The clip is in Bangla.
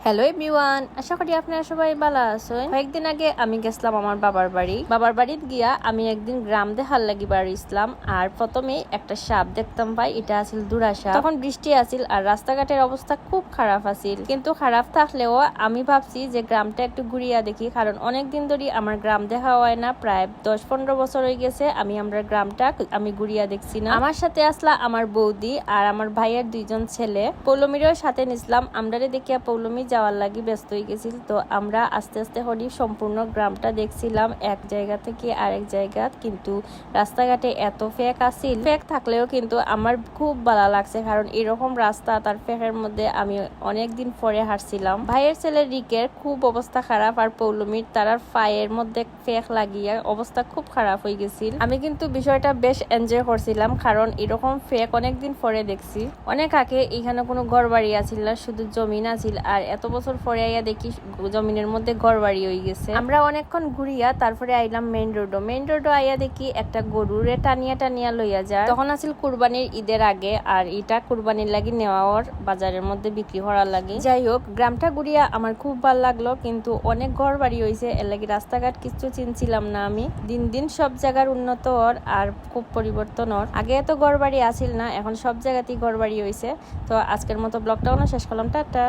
হ্যালো এভরিওয়ান, আশা করি আপনারা সবাই ভালো আছেন। কয়েকদিন আগে আমি গেছিলাম আমার বাবার বাড়িতে গিয়া আমি একদিন গ্রাম দেখার লাগি বাড়ি ইসলাম। আর প্রথমে একটা সাপ দেখতাম ভাই, এটা আছিল দুরা সাপ। তখন বৃষ্টি আছিল আর রাস্তাঘাটের অবস্থা খুব খারাপ আছিল, কিন্তু খারাপ থাকলেও আমি ভাবছি যে গ্রামটা একটু ঘুরিয়া দেখি, কারণ অনেকদিন ধরে আমার গ্রাম দেখা হয় না। প্রায় 10-15 বছর হয়ে গেছে আমরা গ্রামটা ঘুরিয়া দেখছি না। আমার সাথে আসলা আমার বৌদি আর আমার ভাইয়ের 2জন ছেলে। পৌলমীরও সাথে নিছিলাম। আমরারে দেখিয়া পৌলমী যাওয়ার লাগি ব্যস্ত হয়ে গেছিল। তো আমরা আস্তে আস্তে হরি সম্পূর্ণ গ্রামটা দেখছিলাম এক জায়গা থেকে আরেক জায়গা। কিন্তু রাস্তাঘাটে এত ফেক আছিল, ফেক থাকলেও কিন্তু আমার খুব ভালো লাগছে, কারণ এরকম রাস্তা তার ফেকের মধ্যে আমি অনেকদিন পরে হাঁটছিলাম। ভাইয়ের ছেলে রিকের খুব অবস্থা খারাপ, আর পৌলমীর তার পায়ের মধ্যে ফেক লাগিয়া অবস্থা খুব খারাপ হয়ে গেছিল। আমি কিন্তু বিষয়টা বেশ এনজয় করছিলাম, কারণ এরকম ফেক অনেকদিন পরে দেখছি। অনেক আগে এখানে কোনো ঘর বাড়ি আছিল না, শুধু জমিন আছিল, আর এত বছর পরে আইয়া দেখি জমিনের মধ্যে ঘর বাড়ি হয়ে গেছে। আমরা অনেকক্ষণ ঘুরিয়া তারপরে আইলাম মেইন রোডও আইয়া দেখি একটা গরুরে টানিয়া লইয়া যায়। তখন আছিল কুরবানির ঈদের আগে, আর এটা কুরবানির লাগি নেওয়ার বাজারের মধ্যে বিক্রি করার লাগে। যাই হোক, গ্রামটা ঘুরিয়া আমার খুব ভালো লাগলো, কিন্তু অনেক ঘর বাড়ি হয়েছে, এর লাগি রাস্তাঘাট কিছু চিনছিলাম না আমি। দিন দিন সব জায়গার উন্নত আর খুব পরিবর্তন আগে এত ঘর বাড়ি আসিল না, এখন সব জায়গাতেই ঘর বাড়ি হয়েছে। তো আজকের মতো ব্লগটাও শেষ করলাম, টাটা।